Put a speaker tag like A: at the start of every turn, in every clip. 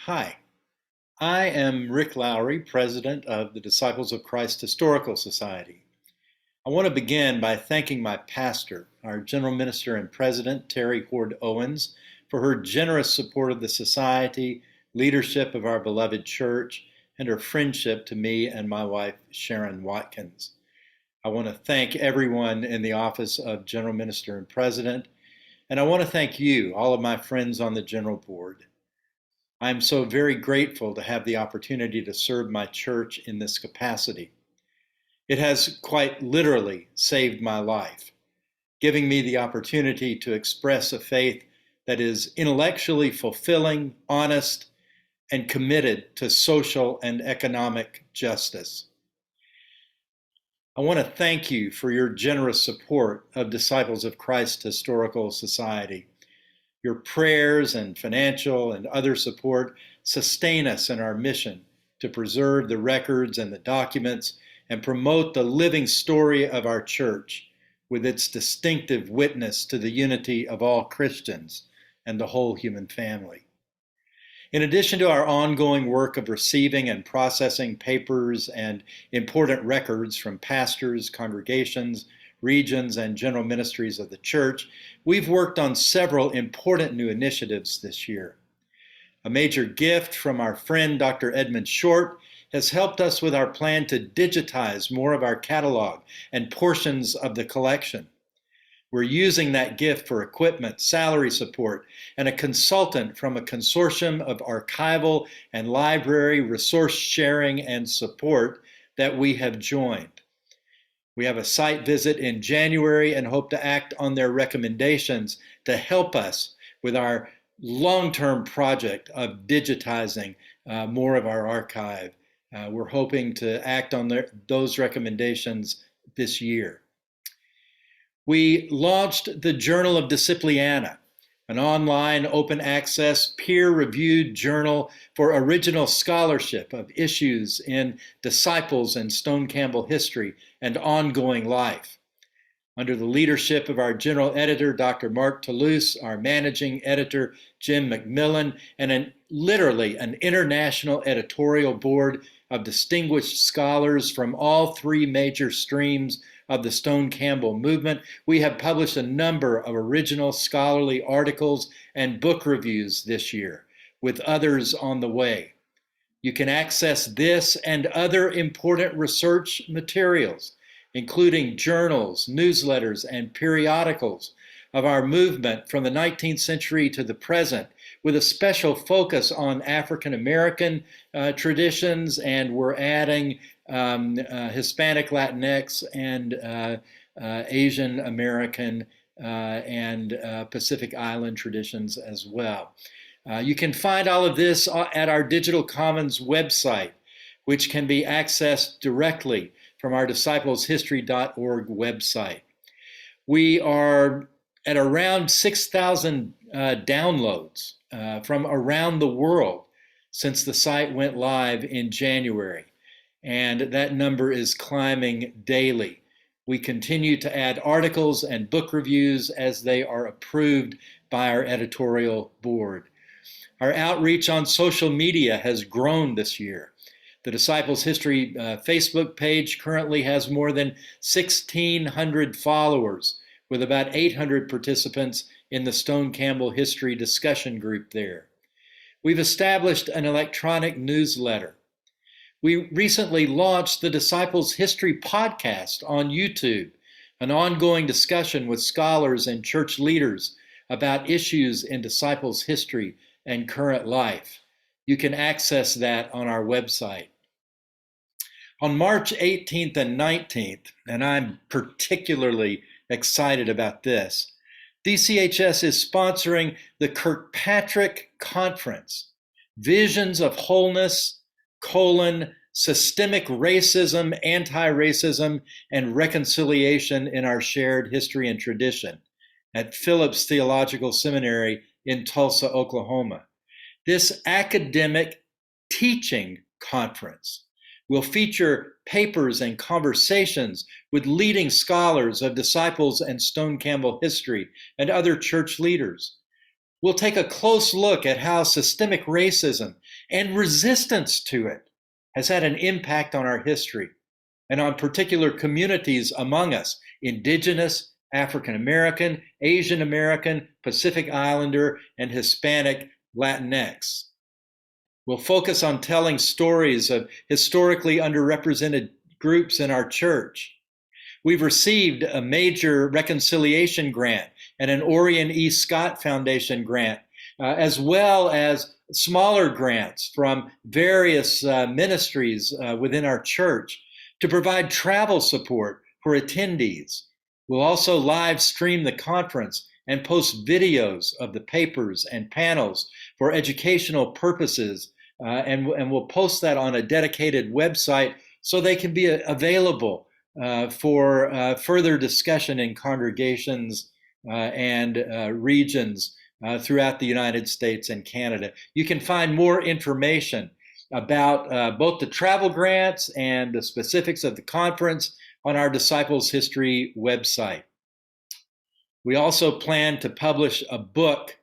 A: Hi, I am Rick Lowery, president of the Disciples of Christ Historical Society. I want to begin by thanking my pastor, our general minister and president, Terry Hoard Owens, for her generous support of the society, leadership of our beloved church, and her friendship to me and my wife, Sharon Watkins. I want to thank everyone in the office of general minister and president, and I want to thank you, all of my friends on the general board. I'm so very grateful to have the opportunity to serve my church in this capacity. It has quite literally saved my life, giving me the opportunity to express a faith that is intellectually fulfilling, honest, and committed to social and economic justice. I want to thank you for your generous support of Disciples of Christ Historical Society. Your prayers and financial and other support sustain us in our mission to preserve the records and the documents and promote the living story of our church with its distinctive witness to the unity of all Christians and the whole human family. In addition to our ongoing work of receiving and processing papers and important records from pastors, congregations, regions, and general ministries of the church, we've worked on several important new initiatives this year. A major gift from our friend Dr. Edmund Short has helped us with our plan to digitize more of our catalog and portions of the collection. We're using that gift for equipment, salary support, and a consultant from a consortium of archival and library resource sharing and support that we have joined. We have a site visit in January and hope to act on their recommendations to help us with our long-term project of digitizing more of our archive. We're hoping to act on those recommendations this year. We launched the Journal of Discipliana, an online open access peer-reviewed journal for original scholarship of issues in disciples and Stone-Campbell history and ongoing life. Under the leadership of our general editor, Dr. Mark Toulouse, our managing editor, Jim McMillan, and literally an international editorial board of distinguished scholars from all three major streams of the Stone-Campbell movement, we have published a number of original scholarly articles and book reviews this year, with others on the way. You can access this and other important research materials, including journals, newsletters, and periodicals of our movement from the 19th century to the present, with a special focus on African American traditions, and we're adding Hispanic, Latinx, and Asian American and Pacific Island traditions as well. You can find all of this at our Digital Commons website, which can be accessed directly from our discipleshistory.org website. We are at around 6,000 downloads from around the world since the site went live in January, and that number is climbing daily. We continue to add articles and book reviews as they are approved by our editorial board. Our outreach on social media has grown this year. The Disciples History Facebook page currently has more than 1,600 followers, with about 800 participants in the Stone-Campbell History discussion group there. We've established an electronic newsletter. We recently launched the Disciples History podcast on YouTube, an ongoing discussion with scholars and church leaders about issues in Disciples history and current life. You can access that on our website. On March 18th and 19th, and I'm particularly excited about this, DCHS is sponsoring the Kirkpatrick Conference, Visions of Wholeness, Systemic Racism, Anti-Racism, and Reconciliation in Our Shared History and Tradition at Phillips Theological Seminary in Tulsa, Oklahoma. This academic teaching conference will feature papers and conversations with leading scholars of Disciples and Stone-Campbell history and other church leaders. We'll take a close look at how systemic racism and resistance to it has had an impact on our history and on particular communities among us: Indigenous, African American, Asian American, Pacific Islander, and Hispanic Latinx. We'll focus on telling stories of historically underrepresented groups in our church. We've received a major reconciliation grant and an Orion E. Scott Foundation grant, as well as smaller grants from various ministries within our church to provide travel support for attendees. We'll also live stream the conference and post videos of the papers and panels for educational purposes, and we'll post that on a dedicated website so they can be available for further discussion in congregations and regions throughout the United States and Canada. You can find more information about both the travel grants and the specifics of the conference on our Disciples History website. We also plan to publish a book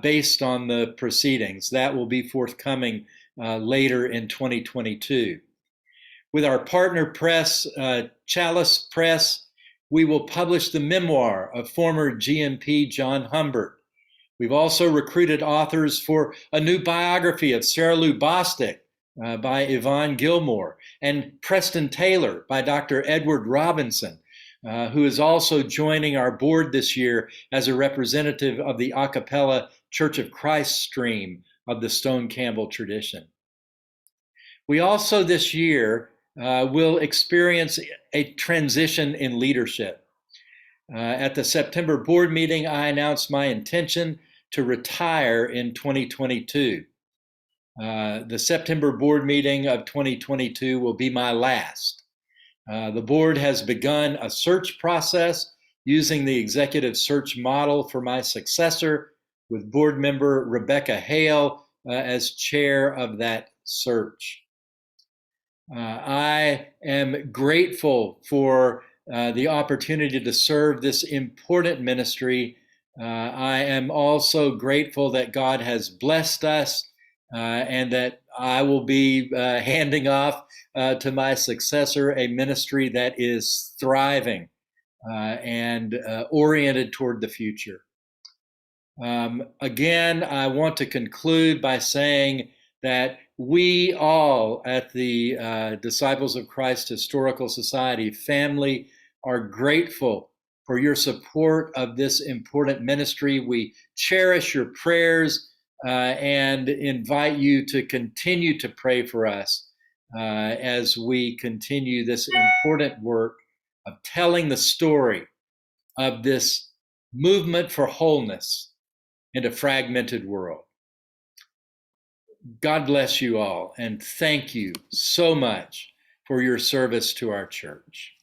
A: based on the proceedings. That will be forthcoming later in 2022. With our partner press, Chalice Press, we will publish the memoir of former GMP John Humbert. We've also recruited authors for a new biography of Sarah Lou Bostic by Yvonne Gilmore, and Preston Taylor by Dr. Edward Robinson, who is also joining our board this year as a representative of the a cappella Church of Christ stream of the Stone-Campbell tradition. We also this year will experience a transition in leadership. At the September board meeting, I announced my intention to retire in 2022. The September board meeting of 2022 will be my last. The board has begun a search process using the executive search model for my successor, with board member Rebecca Hale as chair of that search. I am grateful for the opportunity to serve this important ministry. I am also grateful that God has blessed us and that I will be handing off to my successor a ministry that is thriving and oriented toward the future. Again, I want to conclude by saying that we all at the Disciples of Christ Historical Society family are grateful for your support of this important ministry. We cherish your prayers and invite you to continue to pray for us as we continue this important work of telling the story of this movement for wholeness in a fragmented world. God bless you all, and thank you so much for your service to our church.